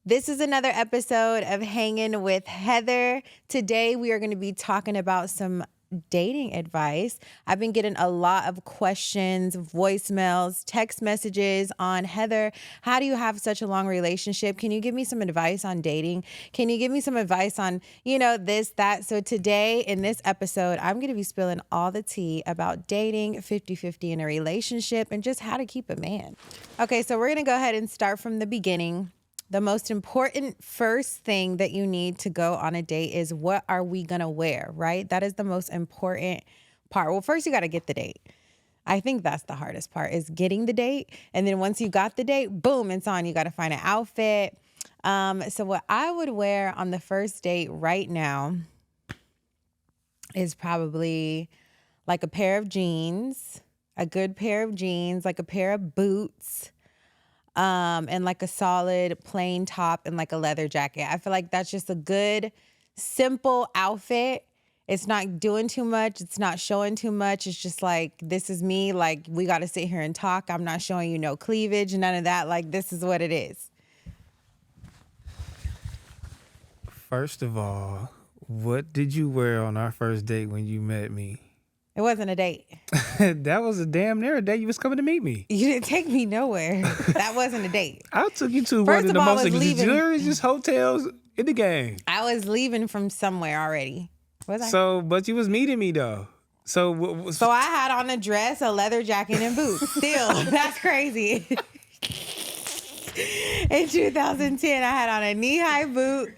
This is another episode of Hanging with Heather. Today we are going to be talking about some dating advice. I've been getting a lot of questions, voicemails, text messages on, Heather, how do you have such a long relationship? Can you give me some advice on dating? Can you give me some advice on, this, that? So today in this episode, I'm going to be spilling all the tea about dating 50-50 in a relationship and just how to keep a man. Okay, so we're going to go ahead and start from the beginning. The most important first thing that you need to go on a date is, what are we going to wear, right? That is the most important part. Well, first you got to get the date. I think that's the hardest part, is getting the date. And then once you got the date, boom, it's on. You got to find an outfit. So what I would wear on the first date right now is probably like a pair of jeans, a good pair of jeans, like a pair of boots, and like a solid plain top and like a leather jacket. I feel like that's just a good, simple outfit. It's not doing too much. It's not showing too much. It's just like, this is me. Like, we got to sit here and talk. I'm not showing you no cleavage, none of that. Like, this is what it is. First of all, what did you wear on our first date when you met me? It wasn't a date. That was a damn near a date. You was coming to meet me. You didn't take me nowhere. That wasn't a date. I took you to First one of of the all, most I was leaving. luxurious hotels in the game. I was leaving from somewhere already. Was I? So, but you was meeting me though. So I had on a dress, a leather jacket, and boots. Still, that's crazy. In 2010, I had on a knee-high boot,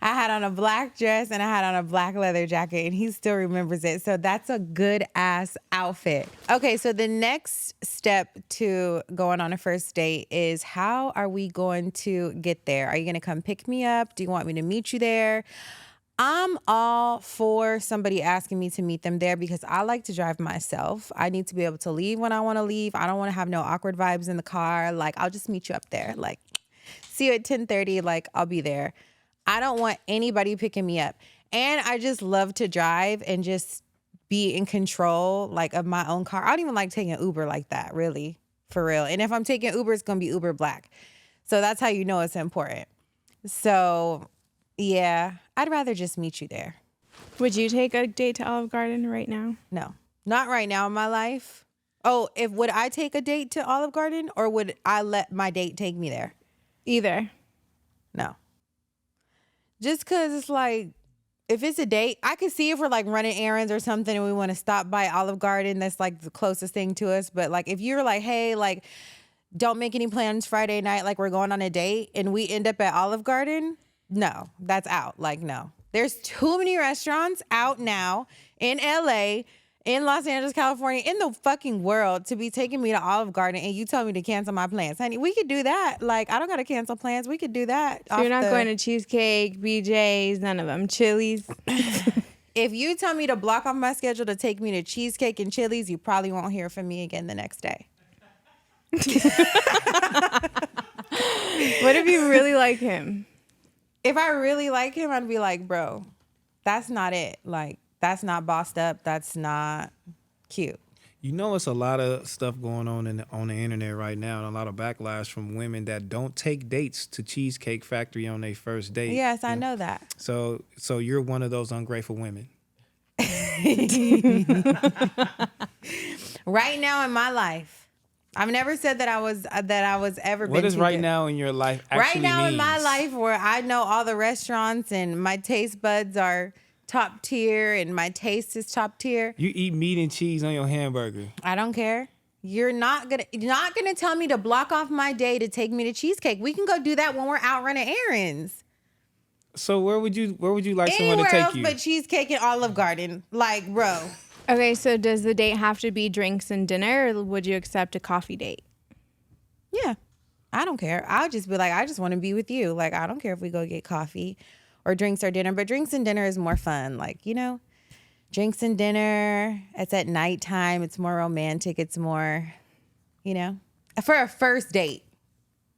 I had on a black dress, and I had on a black leather jacket, and he still remembers it. So that's a good-ass outfit. Okay, so the next step to going on a first date is, how are we going to get there? Are you going to come pick me up? Do you want me to meet you there? I'm all for somebody asking me to meet them there because I like to drive myself. I need to be able to leave when I want to leave. I don't want to have no awkward vibes in the car. Like, I'll just meet you up there. Like, see you at 10:30. Like, I'll be there. I don't want anybody picking me up. And I just love to drive and just be in control, like, of my own car. I don't even like taking Uber like that, really, for real. And if I'm taking Uber, it's going to be Uber Black. So that's how you know it's important. So, yeah, I'd rather just meet you there. Would you take a date to Olive Garden right now? No, not right now in my life. Oh, would I take a date to Olive Garden, or would I let my date take me there? Either. No. Just because it's like, if it's a date, I could see if we're like running errands or something and we want to stop by Olive Garden. That's like the closest thing to us. But like, if you're like, hey, like, don't make any plans Friday night, like we're going on a date, and we end up at Olive Garden, no, that's out. Like, no. There's too many restaurants out now in LA, in Los Angeles, California, in the fucking world to be taking me to Olive Garden and you tell me to cancel my plans. Honey, we could do that. Like, I don't got to cancel plans. We could do that. So you're not going to Cheesecake, BJ's, none of them. Chili's? If you tell me to block off my schedule to take me to Cheesecake and Chili's, you probably won't hear from me again the next day. What if you really like him? If I really like him, I'd be like, bro, that's not it. Like, that's not bossed up. That's not cute. You know, it's a lot of stuff going on on the internet right now, and a lot of backlash from women that don't take dates to Cheesecake Factory on their first date. Yes, I know that. So you're one of those ungrateful women. Right now in my life, I've never said that I was ever. What does right now in your life actually right now means? In my life, where I know all the restaurants and my taste buds are top tier and my taste is top tier. You eat meat and cheese on your hamburger. I don't care. You're not gonna tell me to block off my day to take me to Cheesecake. We can go do that when we're out running errands. So where would you like someone to take you? Anywhere else but Cheesecake and Olive Garden. Like, bro. Okay, so does the date have to be drinks and dinner, or would you accept a coffee date? Yeah, I don't care. I'll just be like, I just want to be with you. Like, I don't care if we go get coffee or drinks or dinner, but drinks and dinner is more fun. Like, drinks and dinner, it's at nighttime. It's more romantic. It's more, for a first date.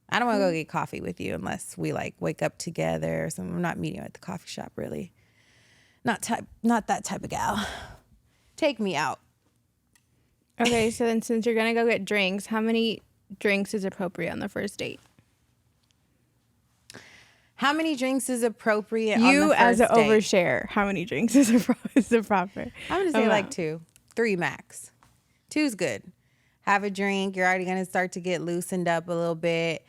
I don't want to go get coffee with you unless we like wake up together or something. I'm not meeting you at the coffee shop, really. Not that type of gal. Take me out. Okay, so then since you're going to go get drinks, how many drinks is appropriate on the first date? How many drinks is appropriate on the You first as an date? overshare, how many drinks is the proper? I'm going to say like amount? 2, 3 max. 2's good. Have a drink. You're already going to start to get loosened up a little bit.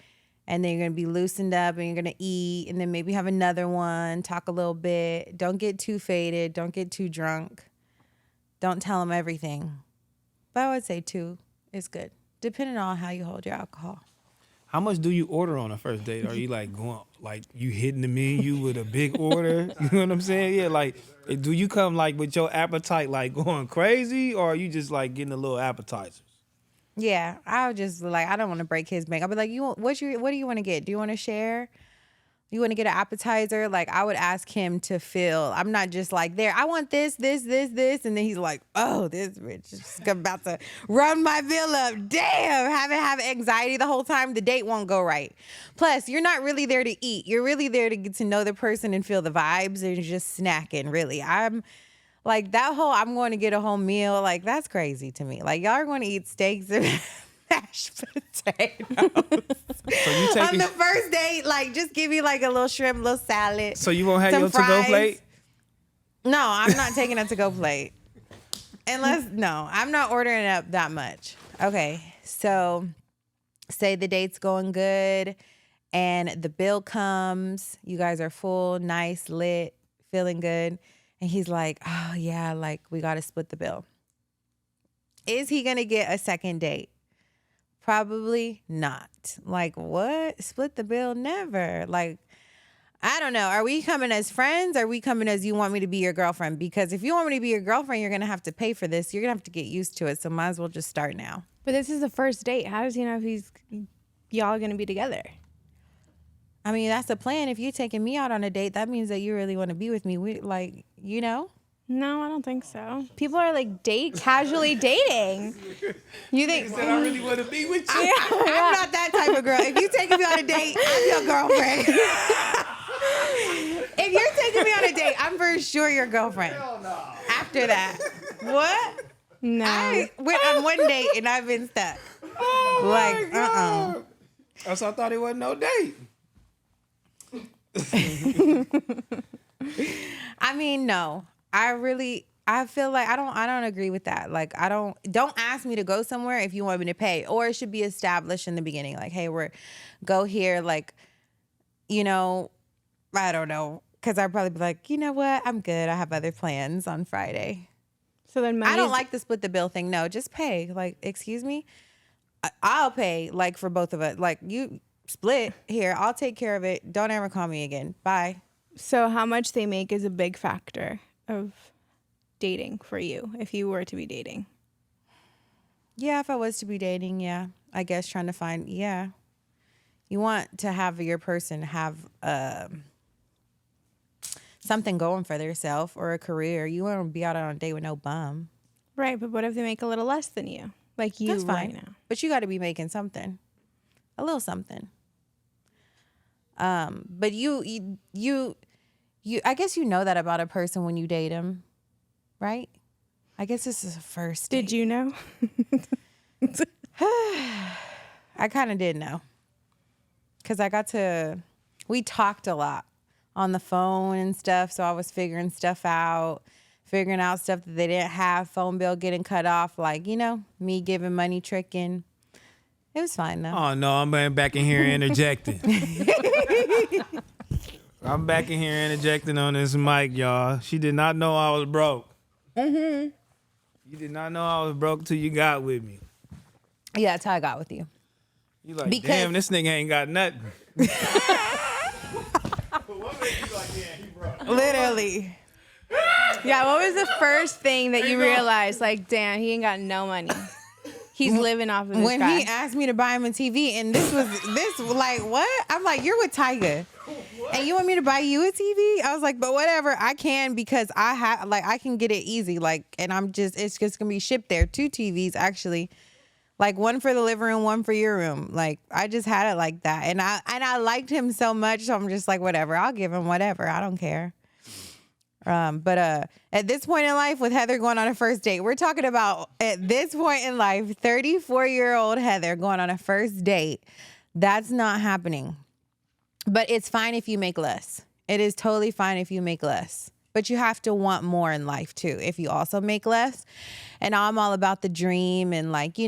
And then you're going to be loosened up and you're going to eat. And then maybe have another one. Talk a little bit. Don't get too faded. Don't get too drunk. Don't tell them everything. But I would say 2 is good, depending on how you hold your alcohol. How much do you order on a first date? Are you like going, like you hitting the menu with a big order? You know what I'm saying? Yeah, like do you come like with your appetite like going crazy, or are you just like getting a little appetizers? Yeah, I would just like, I don't want to break his bank. I'll be like, what do you want to get? Do you want to share? You want to get an appetizer? Like, I would ask him to fill. I'm not just like, there, I want this. And then he's like, oh, this bitch is just about to run my bill up. Damn, have anxiety the whole time. The date won't go right. Plus, you're not really there to eat. You're really there to get to know the person and feel the vibes, and you're just snacking, really. I'm like, that whole, I'm going to get a whole meal. Like, that's crazy to me. Like, y'all are going to eat steaks and mashed potatoes. So you take on the first date, like, just give me like a little shrimp, little salad. So you won't have some your to-go fries. plate? No, I'm not taking a to-go plate. No, I'm not ordering up that much. Okay, so say the date's going good and the bill comes. You guys are full, nice, lit, feeling good. And he's like, oh, yeah, like, we got to split the bill. Is he going to get a second date? Probably not. Like, what? Split the bill? Never. Like, I don't know. Are we coming as friends? Or are we coming as you want me to be your girlfriend? Because if you want me to be your girlfriend, you're going to have to pay for this. You're going to have to get used to it. So might as well just start now. But this is the first date. How does he know if y'all gonna be together? I mean, that's the plan. If you're taking me out on a date, that means that you really want to be with me. We, like, you know? No, I don't think so. People are like casually dating. You think? I really want to be with you. I'm not that type of girl. If you taking me on a date, I'm your girlfriend. If you're taking me on a date, I'm for sure your girlfriend. Hell no. After that, what? No. I went on one date and I've been stuck. Oh Like, my God. So I thought it wasn't no date. I mean, no. I feel like I don't agree with that. Like, don't ask me to go somewhere if you want me to pay, or it should be established in the beginning. Like, hey, go here. Like, you know, I don't know. Cause I'd probably be like, you know what? I'm good. I have other plans on Friday. So then I don't like the split the bill thing. No, just pay. Like, excuse me? I'll pay, like, for both of us. Like, you split here. I'll take care of it. Don't ever call me again. Bye. So how much they make is a big factor of dating for you if you were to be dating. Yeah, if I was to be dating, yeah. I guess trying to find, yeah. You want to have your person have something going for themselves or a career. You want to be out on a date with no bum. Right, but what if they make a little less than you? Like you That's fine. right now. But you got to be making something. A little something. But you I guess you know that about a person when you date them, right? I guess this is a first date. Did you know? I kind of did know. Because we talked a lot on the phone and stuff. So I was figuring out stuff that they didn't have, phone bill getting cut off. Like, you know, me giving money, tricking. It was fine though. Oh no, I'm back in here interjecting. I'm back in here interjecting on this mic, y'all. She did not know I was broke. Mm-hmm. You did not know I was broke till you got with me. Yeah, that's how I got with you. You like, damn, this nigga ain't got nothing. Literally. Yeah, what was the first thing that you realized? Like, damn, he ain't got no money. He's living off of this When guy. he asked me to buy him a TV, and this like, what? I'm like, you're with Tyga. And you want me to buy you a TV? I was like, but whatever, I can, because I can get it easy. Like, and it's just gonna be shipped there. 2 TVs actually. Like, one for the living room, one for your room. Like, I just had it like that. And I liked him so much, so I'm just like, whatever, I'll give him whatever. I don't care. But at this point in life, with Heather going on a first date, we're talking about, at this point in life, 34-year-old Heather going on a first date. That's not happening. But it's fine if you make less. It is totally fine if you make less. But you have to want more in life too if you also make less. And I'm all about the dream and like,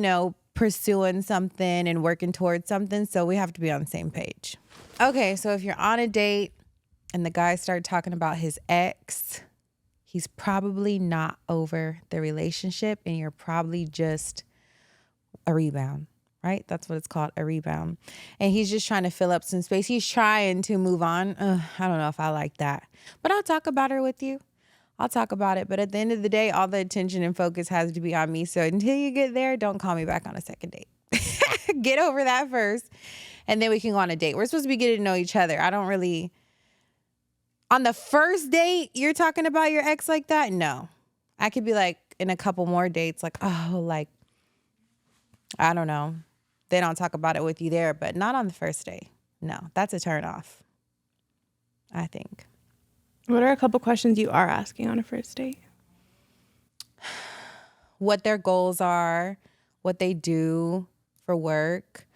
pursuing something and working towards something. So we have to be on the same page. Okay, so if you're on a date and the guy started talking about his ex, he's probably not over the relationship and you're probably just a rebound, right? That's what it's called, a rebound. And he's just trying to fill up some space. He's trying to move on. I don't know if I like that, but I'll talk about her with you. I'll talk about it. But at the end of the day, all the attention and focus has to be on me. So until you get there, don't call me back on a second date. Get over that first. And then we can go on a date. We're supposed to be getting to know each other. I don't really... On the first date, you're talking about your ex like that? No. I could be like in a couple more dates, like, oh, like, I don't know. Then I'll talk about it with you there, but not on the first date. No, that's a turn off, I think. What are a couple questions you are asking on a first date? What their goals are, what they do for work,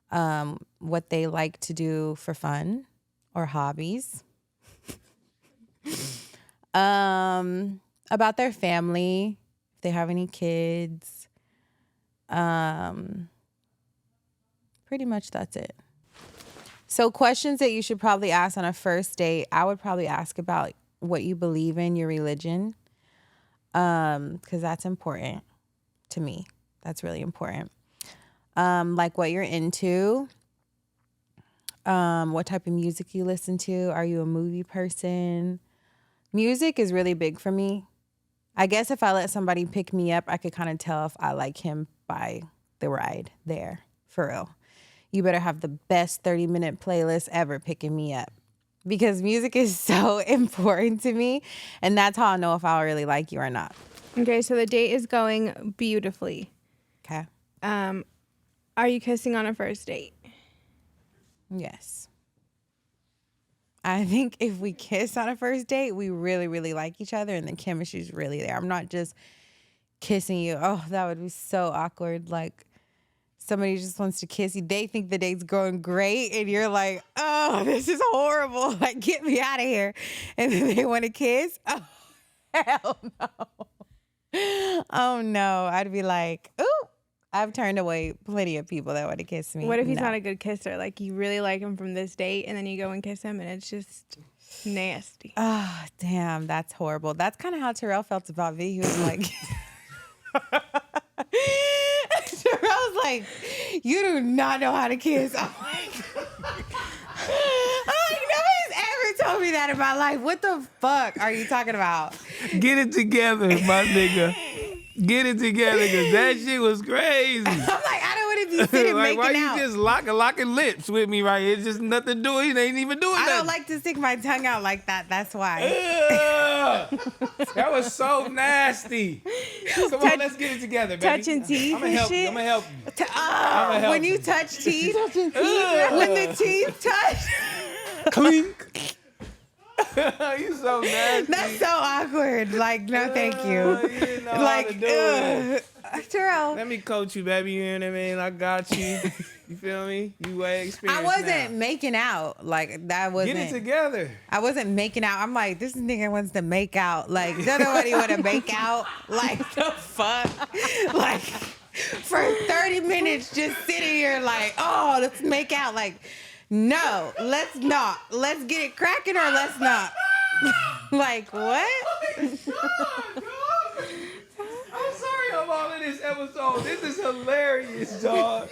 what they like to do for fun or hobbies. About their family, if they have any kids. Pretty much that's it. So questions that you should probably ask on a first date, I would probably ask about what you believe in, your religion, because that's important to me. That's really important. Like what you're into, what type of music you listen to. Are you a movie person? Music is really big for me. I guess if I let somebody pick me up, I could kind of tell if I like him by the ride there, for real. You better have the best 30-minute playlist ever picking me up because music is so important to me. And that's how I know if I'll really like you or not. Okay, so the date is going beautifully. Okay. Are you kissing on a first date? Yes. I think if we kiss on a first date, we really, really like each other and the chemistry's really there. I'm not just kissing you. Oh, that would be so awkward. Like somebody just wants to kiss you. They think the date's going great and you're like, oh, this is horrible. Like, get me out of here. And then they want to kiss. Oh, hell no. Oh, no. I'd be like, ooh. I've turned away plenty of people that want to kiss me. What if he's not a good kisser? Like you really like him from this date and then you go and kiss him and it's just nasty. Oh, damn. That's horrible. That's kind of how Terrell felt about me. He was like... Terrell's like, you do not know how to kiss. I'm like, nobody's ever told me that in my life. What the fuck are you talking about? Get it together, my nigga. Get it together, because that shit was crazy. I'm like, I don't want to be sitting like, making why out. you just locking lips with me right here? It's just nothing doing. He ain't even doing I nothing. don't like to stick my tongue out like that. That's why. That was so nasty. Come on, let's get it together, baby. Touching teeth I'm gonna and help shit. you. I'm gonna help you. Oh, when you touch teeth, when the teeth touch. Clink. You so nasty. That's so awkward. Like, no, thank you. You know Like, how to do it. Terrell. Let me coach you, baby. You know what I mean? I got you. You feel me? You way experienced I wasn't now. making out. Like, that wasn't. Get it together. I wasn't making out. I'm like, this nigga wants to make out. Like, doesn't nobody want to make out? Like, the fuck? Like, for 30 minutes just sitting here like, oh, let's make out. Like, no, let's not. Let's get it cracking or let's not. Like, what? I'm sorry I'm all in this episode. This is hilarious, dog.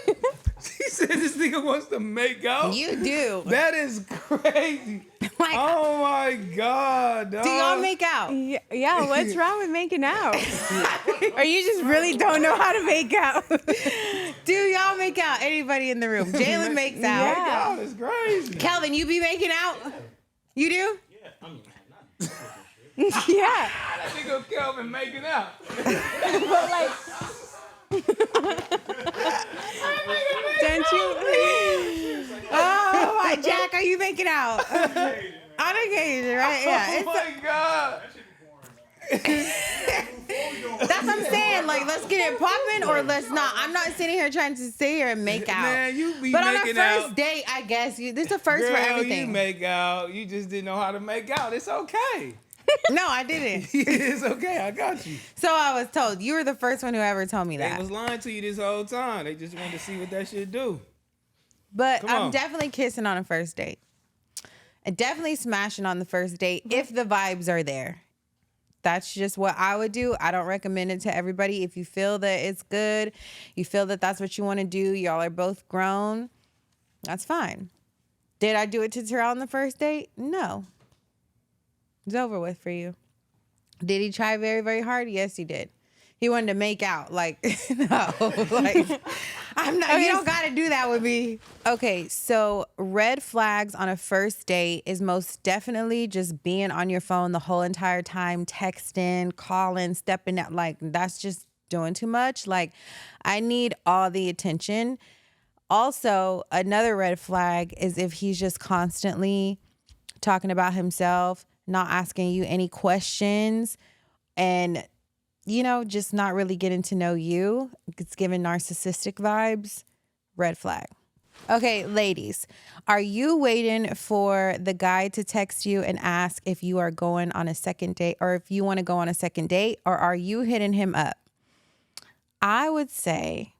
She said this nigga wants to make out. You do. That is crazy. Like, Oh my God, dog. do y'all make out? Yeah, what's wrong with making out? Or you just really don't know how to make out? Do y'all make out? Anybody in the room? Jalen makes out. Make out is crazy. Kelvin, you be making out? You do? Yeah. That nigga Kelvin making out. But like, don't you? Oh my Jack, are you making out? On occasion, right? Yeah. Oh my God. That's what I'm saying. Like, let's get it popping or let's not. I'm not sitting here trying to sit here and make out. Man, you be but on a making first out. date, I guess this is a first Girl, for everything. you make out. You just didn't know how to make out. It's okay. No, I didn't. It's okay. I got you. So I was told. You were the first one who ever told me They that. was lying to you this whole time. They just wanted to see what that shit do. But Come I'm on. definitely kissing on a first date. And definitely smashing on the first date if the vibes are there. That's just what I would do. I don't recommend it to everybody. If you feel that it's good, you feel that that's what you want to do, y'all are both grown, that's fine. Did I do it to Terrell on the first date? No. It's over with for you. Did he try very, very hard? Yes, he did. He wanted to make out. Like, no. Like, I'm not, you don't got to do that with me. Okay, so red flags on a first date is most definitely just being on your phone the whole entire time, texting, calling, stepping out. Like, that's just doing too much. Like, I need all the attention. Also, another red flag is if he's just constantly talking about himself, not asking you any questions, and just not really getting to know you. It's giving narcissistic vibes. Red flag. Okay, ladies, are you waiting for the guy to text you and ask if you are going on a second date or if you want to go on a second date, or are you hitting him up? I would say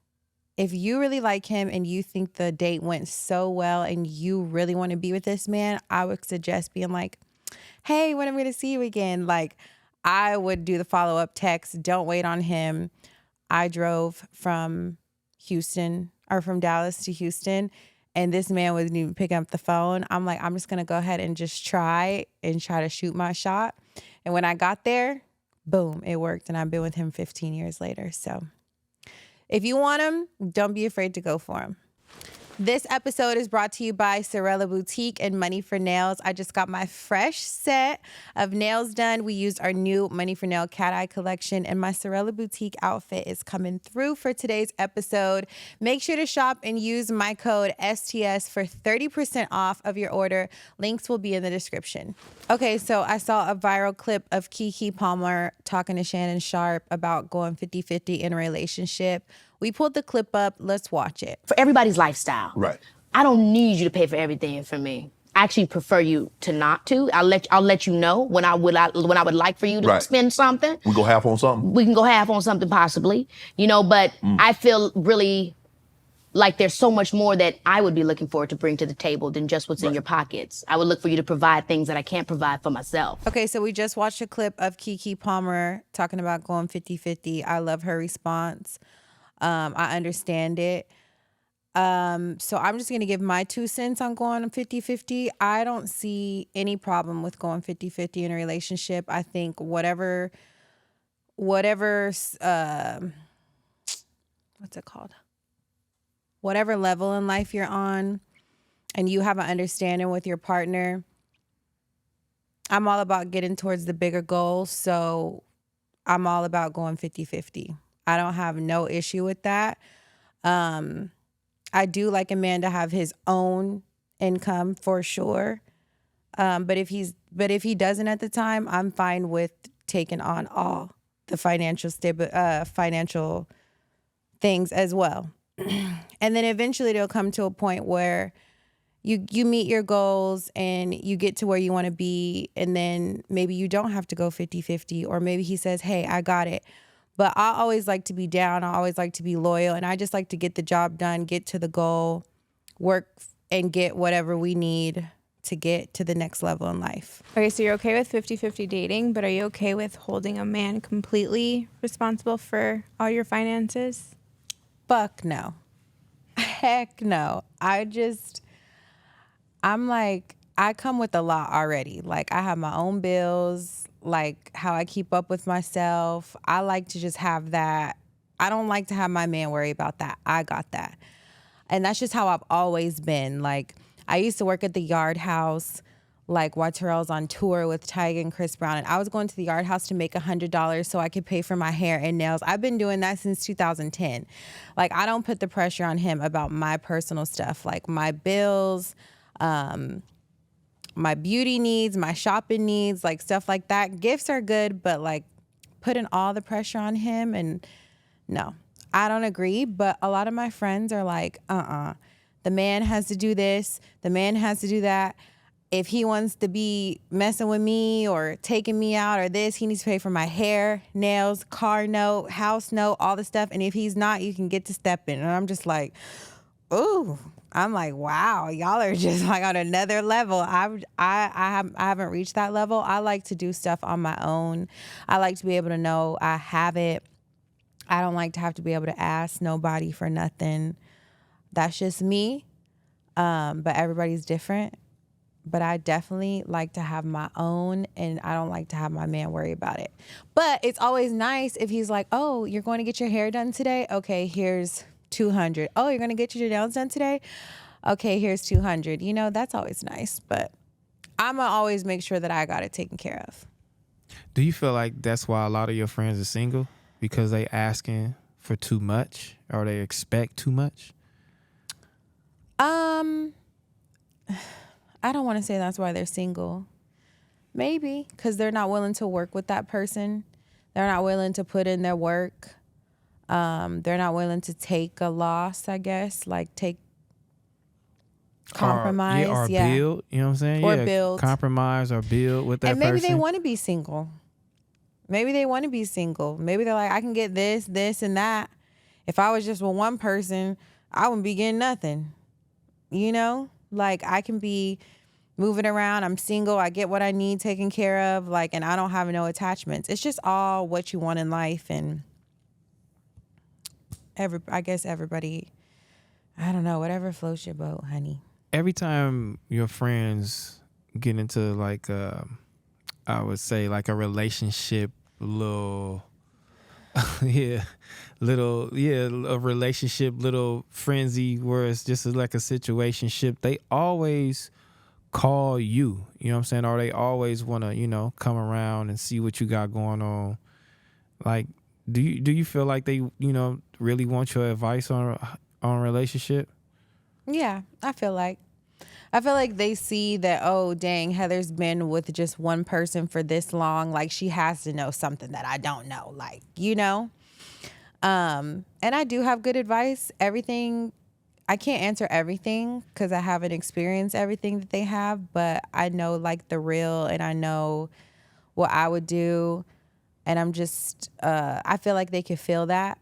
if you really like him and you think the date went so well and you really want to be with this man, I would suggest being like, hey, when am I going to see you again? Like, I would do the follow-up text. Don't wait on him. I drove from Dallas to Houston, and this man wasn't even picking up the phone. I'm like, I'm just going to go ahead and just try to shoot my shot. And when I got there, boom, it worked. And I've been with him 15 years later. So if you want him, don't be afraid to go for him. This episode is brought to you by Sorella Boutique and Money for Nails. I just got my fresh set of nails done. We used our new Money for Nail Cat Eye collection, and my Sorella Boutique outfit is coming through for today's episode. Make sure to shop and use my code STS for 30% off of your order. Links will be in the description. Okay, so I saw a viral clip of Keke Palmer talking to Shannon Sharp about going 50-50 in a relationship. We pulled the clip up. Let's watch it. For everybody's lifestyle. Right. I don't need you to pay for everything for me. I actually prefer you to not to. I'll let you know when I would like for you to spend something. We go half on something? We can go half on something possibly. But I feel really like there's so much more that I would be looking forward to bring to the table than just what's in your pockets. I would look for you to provide things that I can't provide for myself. Okay, so we just watched a clip of Keke Palmer talking about going 50-50. I love her response. I understand it. So I'm just going to give my 2 cents on going 50-50. I don't see any problem with going 50-50 in a relationship. I think whatever, what's it called? Whatever level in life you're on and you have an understanding with your partner, I'm all about getting towards the bigger goal. So I'm all about going 50-50. I don't have no issue with that. I do like a man to have his own income for sure. But if he doesn't at the time, I'm fine with taking on all the financial things as well. And then eventually it'll come to a point where you meet your goals and you get to where you want to be, and then maybe you don't have to go 50-50, or maybe he says, hey, I got it. But I always like to be down. I always like to be loyal. And I just like to get the job done, get to the goal, work and get whatever we need to get to the next level in life. Okay, so you're okay with 50-50 dating, but are you okay with holding a man completely responsible for all your finances? Fuck no. Heck no. I'm like, I come with a lot already. Like, I have my own bills, like how I keep up with myself. I like to just have that. I don't like to have my man worry about that. I got that. And that's just how I've always been. Like, I used to work at the Yard House, like while Terrell's on tour with Tyga and Chris Brown. And I was going to the Yard House to make $100 so I could pay for my hair and nails. I've been doing that since 2010. Like, I don't put the pressure on him about my personal stuff, like my bills, my beauty needs, my shopping needs, like stuff like that. Gifts are good, but like putting all the pressure on him. And no, I don't agree. But a lot of my friends are like, the man has to do this. The man has to do that. If he wants to be messing with me or taking me out or this, he needs to pay for my hair, nails, car note, house note, all the stuff. And if he's not, you can get to stepping. And I'm just like, ooh. I'm like, wow, y'all are just like on another level. I haven't reached that level. I like to do stuff on my own. I like to be able to know I have it. I don't like to have to be able to ask nobody for nothing. That's just me. But everybody's different. But I definitely like to have my own, and I don't like to have my man worry about it. But it's always nice if he's like, oh, you're going to get your hair done today? Okay, here's $200. Oh, you're going to get your nails done today? Okay, here's $200. You know, that's always nice. But I'm going to always make sure that I got it taken care of. Do you feel like that's why a lot of your friends are single? Because they asking for too much, or they expect too much? I don't want to say that's why they're single. Maybe because they're not willing to work with that person. They're not willing to put in their work. They're not willing to take a loss, I guess, like take compromise. Or build, you know what I'm saying? Or build. Compromise or build with that person. And maybe they want to be single. Maybe they want to be single. Maybe they're like, I can get this, this, and that. If I was just with one person, I wouldn't be getting nothing. You know? Like, I can be moving around. I'm single. I get what I need taken care of. Like, and I don't have no attachments. It's just all what you want in life. And I guess everybody, I don't know, whatever floats your boat, honey. Every time your friends get into like I would say like a relationship, a relationship, little frenzy where it's just like a situationship, they always call you, you know what I'm saying? Or they always want to, you know, come around and see what you got going on. Like, do you feel like they, you know, really want your advice on a relationship? Yeah, I feel like they see that, oh, dang, Heather's been with just one person for this long. Like, she has to know something that I don't know. Like, you know? And I do have good advice. Everything, I can't answer everything because I haven't experienced everything that they have. But I know, like, the real, and I know what I would do. And I'm just, I feel like they can feel that.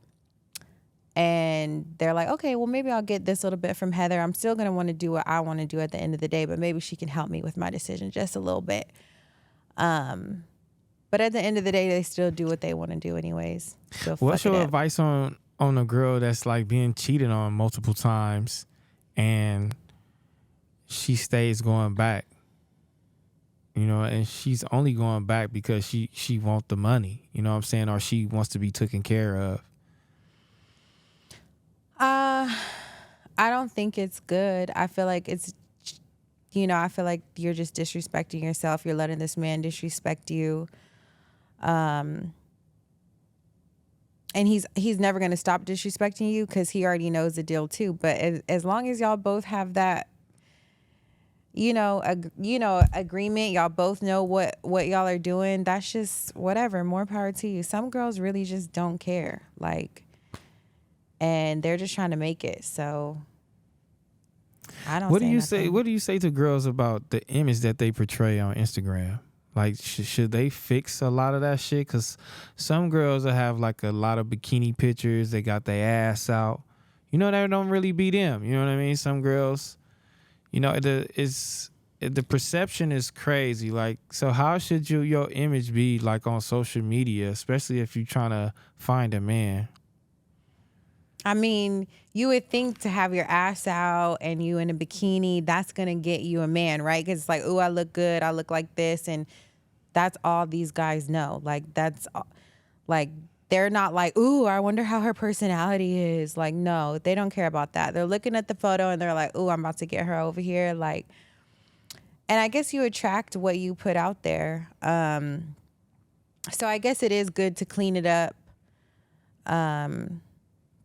And they're like, okay, well, maybe I'll get this little bit from Heather. I'm still going to want to do what I want to do at the end of the day, but maybe she can help me with my decision just a little bit. But at the end of the day, they still do what they want to do anyways. So what's your advice on a girl that's like being cheated on multiple times and she stays going back? You know, and she's only going back because she wants the money, you know what I'm saying? Or she wants to be taken care of. I don't think it's good. I feel like it's, you know, I feel like you're just disrespecting yourself. You're letting this man disrespect you. And he's never going to stop disrespecting you because he already knows the deal too. But as long as y'all both have that, agreement, y'all both know what y'all are doing, that's just whatever, more power to you. Some girls really just don't care, like, and they're just trying to make it. So I don't. What do you say to girls about the image that they portray on Instagram? Like, should they fix a lot of that shit? Because some girls will have like a lot of bikini pictures, they got their ass out, you know, that don't really be them, you know what I mean? Some girls, you know, the perception is crazy. Like, so how should your image be like on social media, especially if you're trying to find a man? I mean, you would think to have your ass out and you in a bikini, that's going to get you a man, right? Because it's like, ooh, I look good. I look like this. And that's all these guys know. Like, that's like, they're not like, ooh, I wonder how her personality is. Like, no, they don't care about that. They're looking at the photo and they're like, ooh, I'm about to get her over here. Like, and I guess you attract what you put out there. So I guess it is good to clean it up.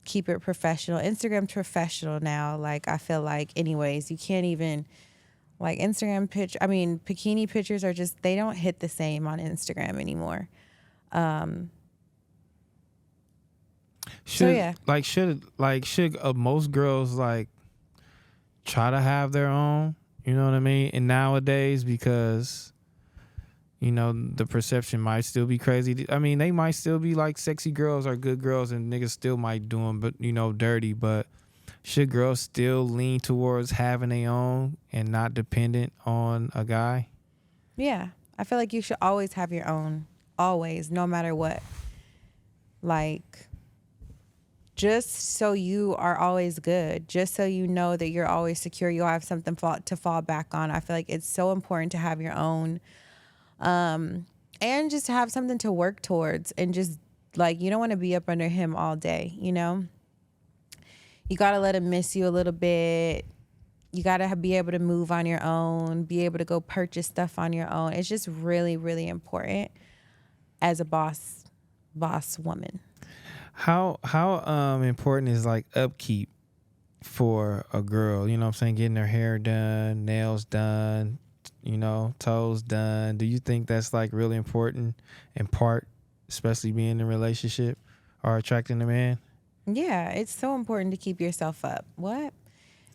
Keep it professional. Instagram's professional now. Like, I feel like, anyways, you can't even, like, bikini pictures are just, they don't hit the same on Instagram anymore. Should most girls like try to have their own? You know what I mean? And nowadays, because the perception might still be crazy. I mean, they might still be like sexy girls or good girls, and niggas still might do them, but dirty. But should girls still lean towards having their own and not dependent on a guy? Yeah, I feel like you should always have your own, always, no matter what. Like, just so you are always good, just so you know that you're always secure, you'll have something to fall back on. I feel like it's so important to have your own, and just have something to work towards, and just like, you don't want to be up under him all day, you got to let him miss you a little bit. You got to be able to move on your own, be able to go purchase stuff on your own. It's just really, really important as a boss woman. How important is like upkeep for a girl? You know what I'm saying? Getting her hair done, nails done, toes done. Do you think that's like really important in part, especially being in a relationship or attracting a man? Yeah, it's so important to keep yourself up. What?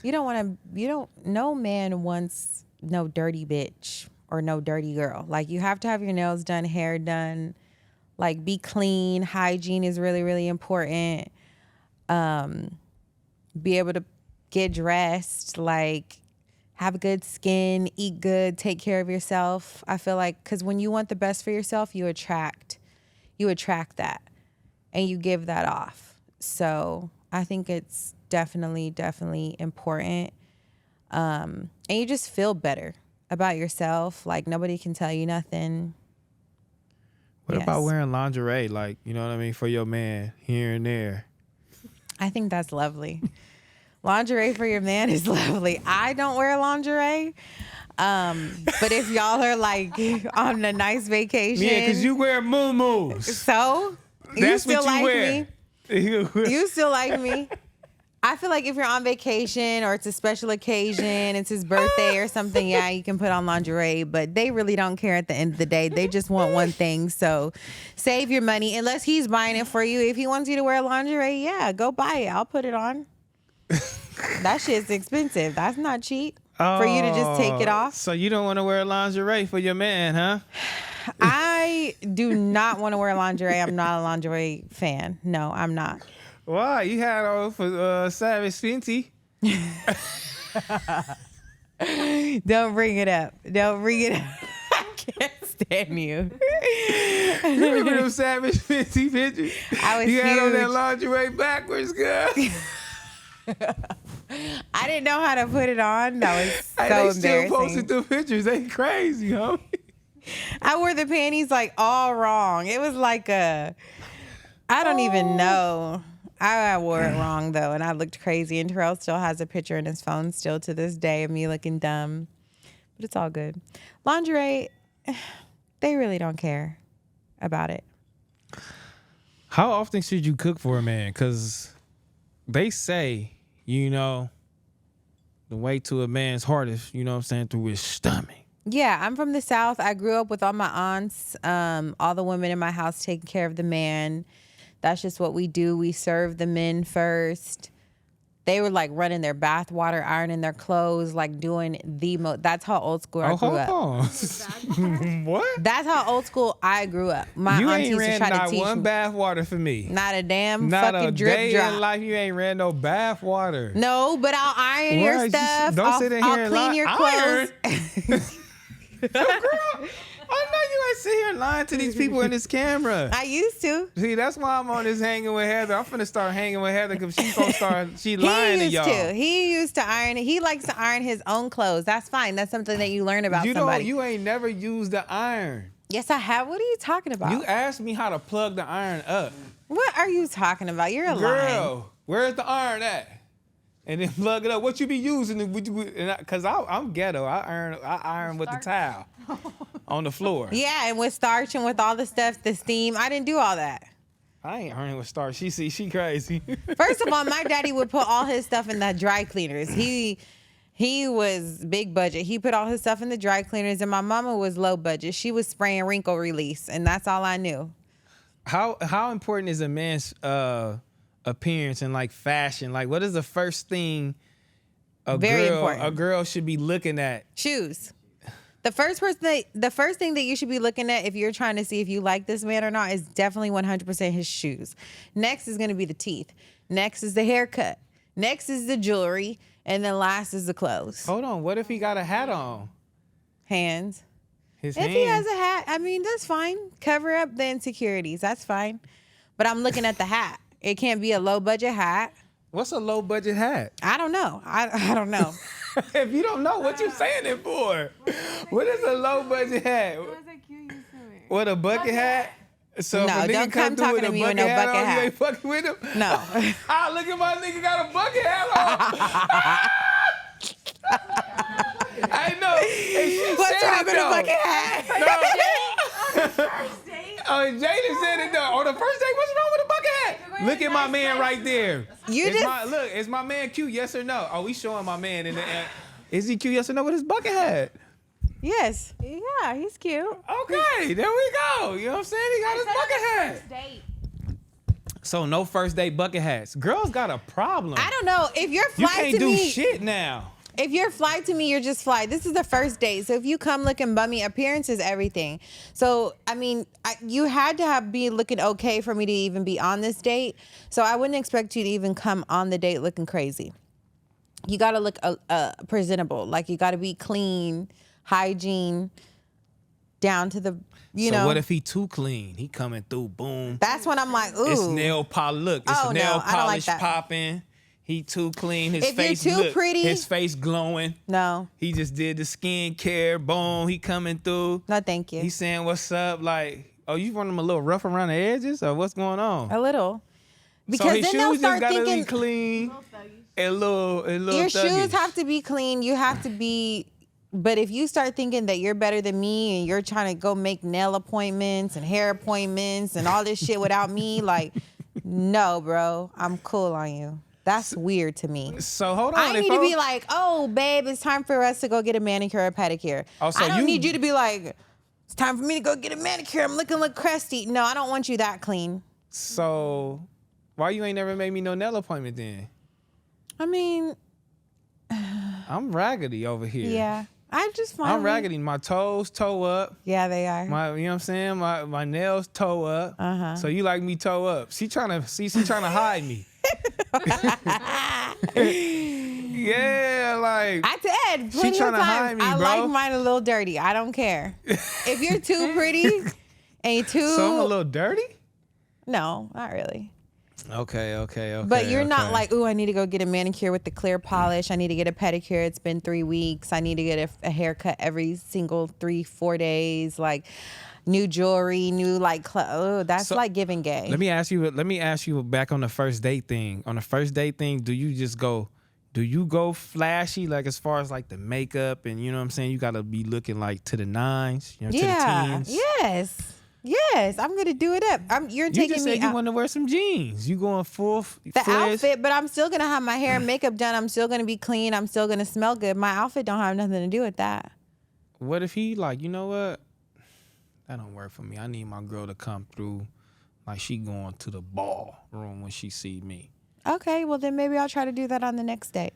No man wants no dirty bitch or no dirty girl. Like, you have to have your nails done, hair done, like, be clean. Hygiene is really, really important. Be able to get dressed, like, have good skin, eat good, take care of yourself. I feel like, because when you want the best for yourself, you attract that, and you give that off. So I think it's definitely important. And you just feel better about yourself. Like, nobody can tell you nothing. What about wearing lingerie? Like, you know what I mean? For your man here and there. I think that's lovely. Lingerie for your man is lovely. I don't wear lingerie. But if y'all are like on a nice vacation. Yeah, because you wear muumuus. So? That's what you wear. Me? You still like me? I feel like if you're on vacation or it's a special occasion, it's his birthday or something, yeah, you can put on lingerie, but they really don't care at the end of the day. They just want one thing. So save your money unless he's buying it for you. If he wants you to wear lingerie, yeah, go buy it. I'll put it on. That shit's expensive. That's not cheap for you to just take it off. So you don't want to wear lingerie for your man, huh? I do not want to wear lingerie. I'm not a lingerie fan. No, I'm not. Why? You had on for Savage Fenty. Don't bring it up. I can't stand you. You remember them Savage Fenty pictures? I was You had on huge. that lingerie backwards, girl. I didn't know how to put it on. That was so They embarrassing. still posted the pictures. They crazy, huh? I wore the panties like all wrong. It was like I don't even know. I wore it wrong though, and I looked crazy. And Terrell still has a picture in his phone still to this day of me looking dumb. But it's all good. Lingerie, they really don't care about it. How often should you cook for a man? Because they say, the way to a man's heart is, through his stomach. Yeah, I'm from the South. I grew up with all my aunts, all the women in my house taking care of the man. That's just what we do. We serve the men first. They were like running their bath water, ironing their clothes, like doing that's how old school I grew up. What? That's how old school I grew up. My You aunties ain't used to ran try to not teach one me. bath water for me. Not a damn Not fucking a drip day drop. in life you ain't ran no bath water. No, but I'll iron your Right, stuff. don't sit in here I'll and clean lie. your Iron? clothes. Girl, I know you ain't sit here lying to these people in this camera. I used to. See, that's why I'm on this hanging with Heather. I'm finna start hanging with Heather because she lying to y'all. He used to iron. He likes to iron his own clothes. That's fine. That's something that you learn about somebody. You ain't never used the iron. Yes, I have. What are you talking about? You asked me how to plug the iron up. What are you talking about? You're a lying. Girl, where's the iron at? And then plug it up. What you be using? Because I'm ghetto. I iron with the towel on the floor. Yeah, and with starch and with all the stuff, the steam. I didn't do all that. I ain't ironing with starch. She crazy. First of all, my daddy would put all his stuff in the dry cleaners. He was big budget. He put all his stuff in the dry cleaners, and my mama was low budget. She was spraying wrinkle release, and that's all I knew. How important is a man's appearance and like fashion? Like, what is the first thing Very important. a girl should be looking at? Shoes. The first thing that you should be looking at if you're trying to see if you like this man or not is definitely 100% his shoes. Next is going to be the teeth. Next is the haircut. Next is the jewelry. And then last is the clothes. Hold on. What if he got a hat on? Hands. His If hands. he has a hat, I mean, that's fine. Cover up the insecurities. That's fine. But I'm looking at the hat. It can't be a low budget hat. What's a low budget hat? I don't know. I don't know. If you don't know, what you saying it for? What is a low budget hat? What, a bucket hat? So No, if a nigga don't come through talking to me with no hat bucket on, hat. You ain't fucking with him? No. Ah, look at my nigga got a bucket hat on. I know. And she What's said wrong it, with a though. bucket hat? Oh, Jalen said it though. On the first date, what's wrong with a bucket hat? Look at my man right there. Is my man cute? Yes or no? Oh, we showing my man in the. Is he cute? Yes or no with his bucket hat? Yes. Yeah, he's cute. Okay, there we go. You know what I'm saying? He got his bucket hat. So no first date bucket hats. Girls got a problem. I don't know. If you're You fly can't to do me, shit now. if you're fly to me, you're just fly. This is the first date. So if you come looking bummy, appearance is everything. So, I mean, you had to be looking okay for me to even be on this date. So I wouldn't expect you to even come on the date looking crazy. You got to look presentable. Like, you got to be clean, hygiene, down to the, you know. So what if he too clean? He coming through, boom. That's when I'm like, ooh. It's nail polish. Look, it's Oh, no, nail I don't like polish that. popping. He too clean. His If you're face too look, pretty- his face glowing. No. He just did the skin care. Boom. He coming through. No, thank you. He saying what's up. Like, oh, you want him a little rough around the edges, or what's going on? A little. Because so his then they'll shoes just start gotta thinking be clean and little your shoes thuggish. have to be clean. You have to be. But if you start thinking that you're better than me and you're trying to go make nail appointments and hair appointments and all this shit without me, like, no, bro, I'm cool on you. That's weird to me. So hold on. I need to be like, oh, babe, it's time for us to go get a manicure or pedicure. Oh, so I don't you- need you to be like, it's time for me to go get a manicure. I'm looking like crusty. No, I don't want you that clean. So why you ain't never made me no nail appointment then? I mean, I'm raggedy over here. yeah, I just find I'm raggedy. My toes toe up. Yeah, they are. You know what I'm saying? My nails toe up. Uh-huh. So you like me toe up. She trying to hide me. Yeah, like I said plenty tryna of hide times. me, I bro. like mine a little dirty. I don't care. If you're too pretty and you're too so I'm a little dirty? no, not really. Okay. But you're not okay. like, ooh, I need to go get a manicure with the clear polish. I need to get a pedicure. It's been 3 weeks. I need to get a haircut every single 3-4 days. Like new jewelry, new like oh, that's So, like giving gay. Let me ask you back on the first date thing. On the first date thing, do you go flashy, like as far as like the makeup and you know what I'm saying? You gotta be looking like to the nines, you know, to the tens. Yes, I'm gonna do it up. You're You taking just me said you out. want to wear some jeans. You going full The fledged? outfit, but I'm still gonna have my hair and makeup done. I'm still gonna be clean. I'm still gonna smell good. My outfit don't have nothing to do with that. What if he like, you know what? That don't work for me. I need my girl to come through like she going to the ball room when she see me. Okay, well then maybe I'll try to do that on the next date.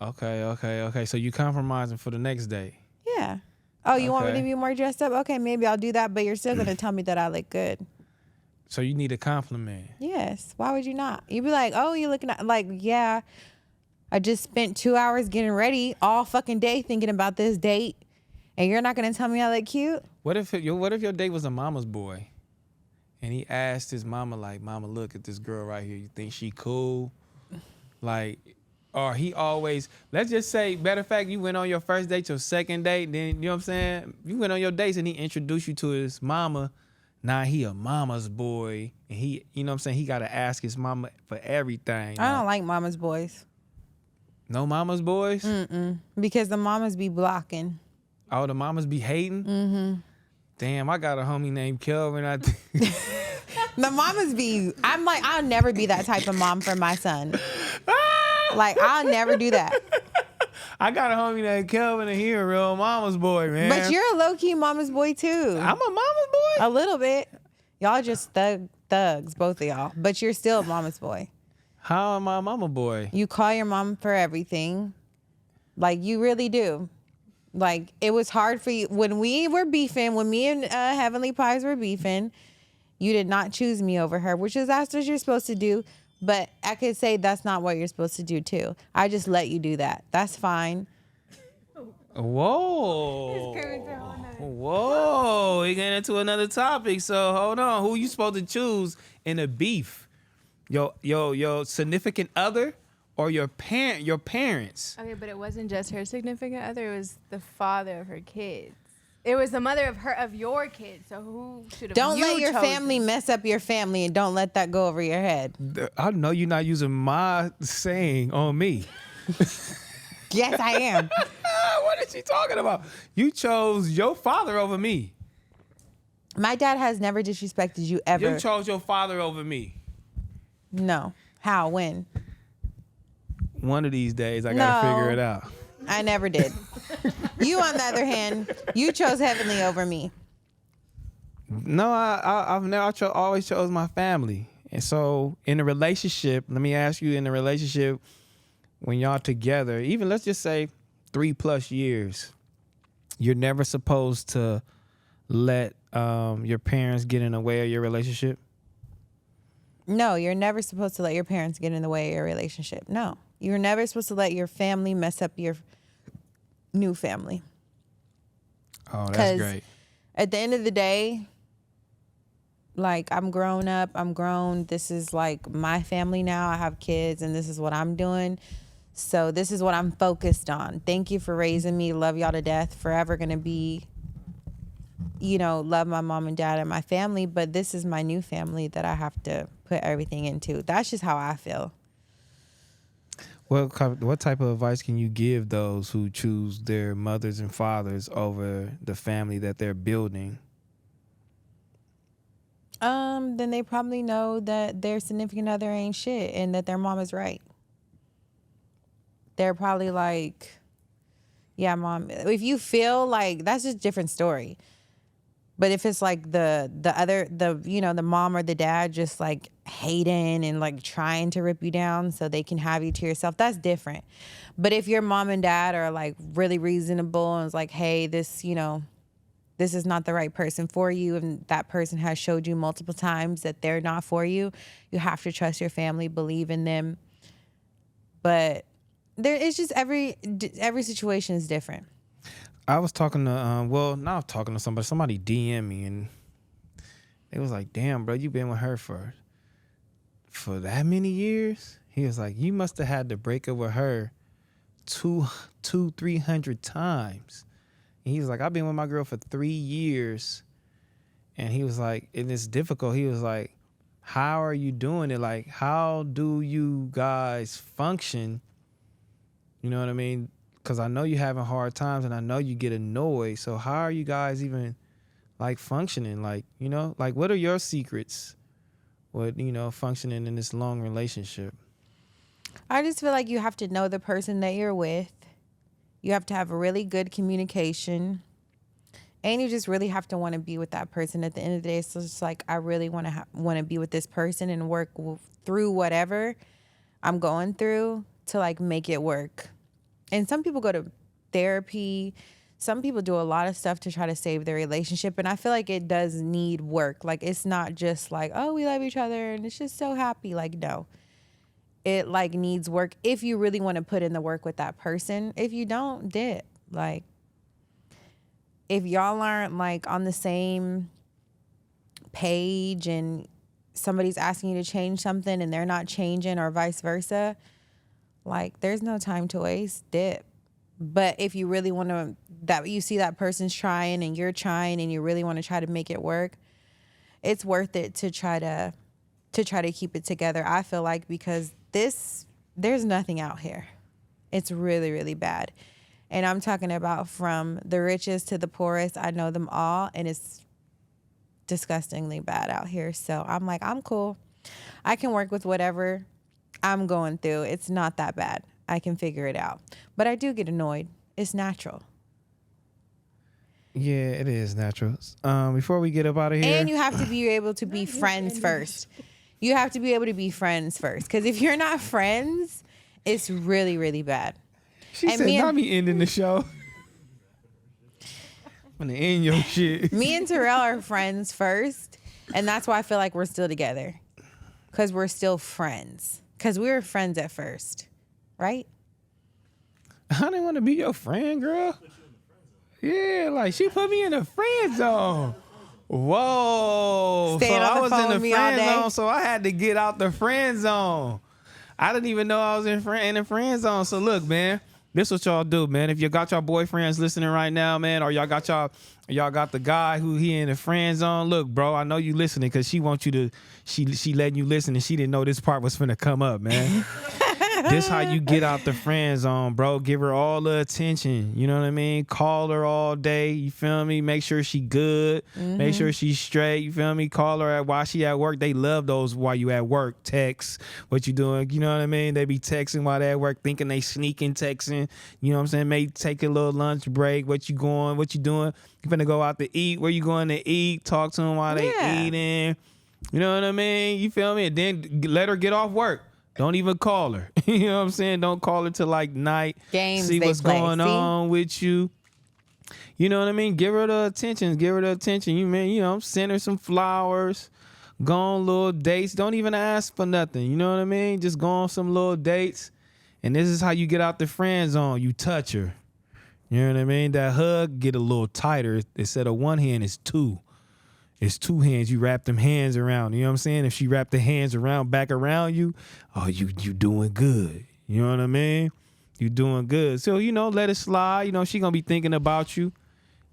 Okay. So you compromising for the next day. Yeah. Oh, you want me Okay. to be more dressed up? Okay, maybe I'll do that, but you're still gonna tell me that I look good. So you need a compliment. Yes. Why would you not? You'd be like, oh, you looking at like, yeah. I just spent 2 hours getting ready all fucking day thinking about this date, and you're not gonna tell me I look cute? What if your date was a mama's boy? And he asked his mama, like, Mama, look at this girl right here. You think she cool? Like, or he always, let's just say, matter of fact, you went on your first date, your second date, then, you know what I'm saying? You went on your dates and he introduced you to his mama. Now he a mama's boy. And he, you know what I'm saying? He got to ask his mama for everything. I don't like mama's boys. No mama's boys? Because the mamas be blocking. Oh, the mamas be hating? Mm-hmm. Damn, I got a homie named Kelvin. The mamas be, I'm like, I'll never be that type of mom for my son. Like, I'll never do that. I got a homie named Kelvin and he a real mama's boy, man. But you're a low-key mama's boy, too. I'm a mama's boy? A little bit. Y'all just thugs, both of y'all. But you're still a mama's boy. How am I a mama boy? You call your mom for everything. Like, you really do. Like, it was hard for you. When we were beefing, when me and Heavenly Pies were beefing, you did not choose me over her, which is that's what you're supposed to do. But I could say that's not what you're supposed to do, too. I just let you do that. That's fine. Whoa. Whoa. We getting into another topic. So hold on. Who you supposed to choose in a beef? Your significant other or your parents? Okay, but it wasn't just her significant other. It was the father of her kids. It was the mother of your kids. So who should have Don't let your chosen? family mess up your family, and don't let that go over your head. I know you're not using my saying on me. Yes, I am. What is she talking about? You chose your father over me. My dad has never disrespected you ever. You chose your father over me. No. How? When? One of these days, I gotta No. figure it out. I never did. You, on the other hand, you chose Heavenly over me. No, I've never always chose my family. And so in a relationship, let me ask you, in a relationship, when y'all together, even let's just say 3+ years, you're never supposed to let your parents get in the way of your relationship? No, you're never supposed to let your parents get in the way of your relationship. No. You're never supposed to let your family mess up your new family. Oh, that's 'Cause great. At the end of the day, like, I'm grown up, I'm grown. This is like my family now. I have kids and this is what I'm doing. So this is what I'm focused on. Thank you for raising me. Love y'all to death. Forever gonna be, love my mom and dad and my family. But this is my new family that I have to put everything into. That's just how I feel. What type of advice can you give those who choose their mothers and fathers over the family that they're building? Then they probably know that their significant other ain't shit and that their mom is right. They're probably like, yeah, mom. If you feel like, that's just a different story. But if it's like the mom or the dad just like hating and like trying to rip you down so they can have you to yourself, that's different. But if your mom and dad are like really reasonable and it's like, hey, this is not the right person for you, and that person has showed you multiple times that they're not for you, you have to trust your family, believe in them. But it's just every situation is different. I was talking to somebody DM me, and it was like, damn, bro, you been with her for that many years? He was like, you must have had to break up with her 300 times. And he was like, I've been with my girl for 3 years. And he was like, and it's difficult. He was like, how are you doing it? Like, how do you guys function? You know what I mean? Because I know you're having hard times and I know you get annoyed. So how are you guys even like functioning? Like, like what are your secrets with, functioning in this long relationship? I just feel like you have to know the person that you're with. You have to have a really good communication. And you just really have to want to be with that person at the end of the day. So it's like, I really want to be with this person and work through whatever I'm going through to like make it work. And some people go to therapy. Some people do a lot of stuff to try to save their relationship. And I feel like it does need work. Like, it's not just like, oh, we love each other and it's just so happy. Like, no. It like needs work if you really want to put in the work with that person. If you don't, dip. Like, if y'all aren't like on the same page and somebody's asking you to change something and they're not changing, or vice versa, like, there's no time to waste, dip. But if you really want to, that you see that person's trying and you're trying and you really want to try to make it work, it's worth it to try to keep it together. I feel like, because there's nothing out here. It's really, really bad. And I'm talking about from the richest to the poorest. I know them all, and it's disgustingly bad out here. So I'm like, I'm cool. I can work with whatever I'm going through. It's not that bad. I can figure it out. But I do get annoyed. It's natural. Yeah, it is natural. Before we get up out of here, And you have to be able to be friends first. You have to be able to be friends first. Because if you're not friends, it's really, really bad. she and said, me and- "Not me ending the show." I'm gonna end your shit. Me and Terrell are friends first. And that's why I feel like we're still together. Because we're still friends. Because we were friends at first. Right? I didn't want to be your friend, girl. Yeah, like she put me in the friend zone. Whoa. Staying so on I the was phone in with the me all friend day? zone, so I had to get out the friend zone. I didn't even know I was in the friend zone. So look, man, this what y'all do, man. If you got your boyfriends listening right now, man, or y'all got the guy who he in the friend zone. Look, bro, I know you listening because she wants you to. She letting you listen, and she didn't know this part was finna come up, man. This how you get out the friend zone, bro. Give her all the attention. You know what I mean? Call her all day. You feel me? Make sure she good. Make sure she's straight. You feel me? Call her while she at work. They love those while you at work. Text what you doing. You know what I mean? They be texting while they at work, thinking they sneaking texting. You know what I'm saying? Maybe take a little lunch break. What you going? What you doing? You finna go out to eat. Where you going to eat? Talk to them while they Yeah. eating. You know what I mean? You feel me? And then let her get off work. Don't even call her. You know what I'm saying? Don't call her till like night. Games See they what's play. going See? on with you. You know what I mean? Give her the attention. Give her the attention. Send her some flowers. Go on little dates. Don't even ask for nothing. You know what I mean? Just go on some little dates. And this is how you get out the friend zone. You touch her. You know what I mean? That hug get a little tighter. Instead of one hand, it's two. It's two hands. You wrap them hands around. You know what I'm saying? If she wrap the hands back around you, oh, you doing good. You know what I mean? You doing good. So, let it slide. She going to be thinking about you.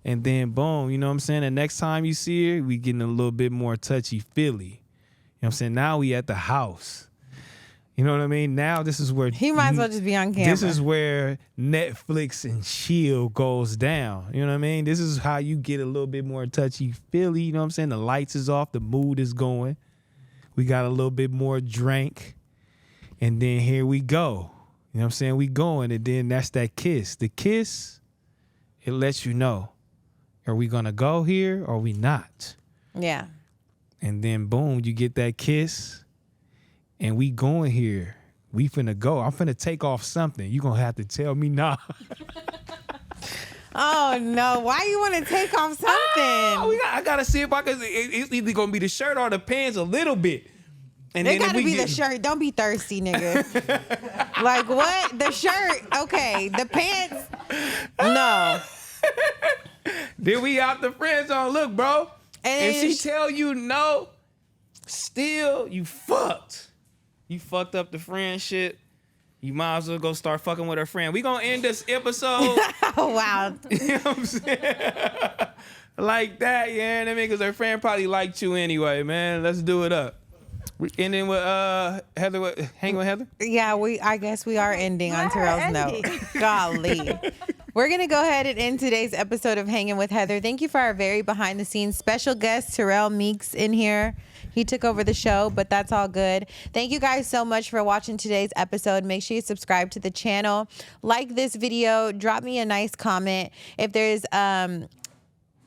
And then, boom, you know what I'm saying? The next time you see her, we getting a little bit more touchy-feely. You know what I'm saying? Now we at the house. You know what I mean? Now this is where He might as well just be on camera. This is where Netflix and chill goes down. You know what I mean? This is how you get a little bit more touchy-feely. You know what I'm saying? The lights is off. The mood is going. We got a little bit more drink. And then here we go. You know what I'm saying? We going. And then that's that kiss. The kiss, it lets you know, are we going to go here or are we not? Yeah. And then, boom, you get that kiss. And we going here. We finna go. I'm finna take off something. You gonna have to tell me nah. Oh no! Why you want to take off something? I gotta see if I can. It's either gonna be the shirt or the pants a little bit. And It then if gotta we be get, the shirt. Don't be thirsty, nigga. Like what? The shirt? Okay. The pants? No. Then we out the friend zone. Look, bro. And if she tell you no, still you fucked. You fucked up the friend shit. You might as well go start fucking with her friend. We gonna end this episode. Oh wow. You know what I'm saying? Like that, yeah. I mean, because her friend probably liked you anyway, man. Let's do it up. We ending with Heather. Hang with Heather. Yeah, I guess we are ending on Terrell's note. Golly. We're going to go ahead and end today's episode of Hanging with Heather. Thank you for our very behind the scenes special guest, Terrell Meeks, in here. He took over the show, but that's all good. Thank you guys so much for watching today's episode. Make sure you subscribe to the channel. Like this video. Drop me a nice comment. If there's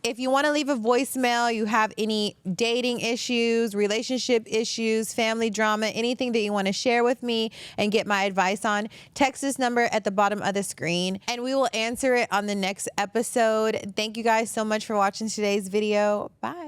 if you want to leave a voicemail, you have any dating issues, relationship issues, family drama, anything that you want to share with me and get my advice on, text this number at the bottom of the screen and we will answer it on the next episode. Thank you guys so much for watching today's video. Bye.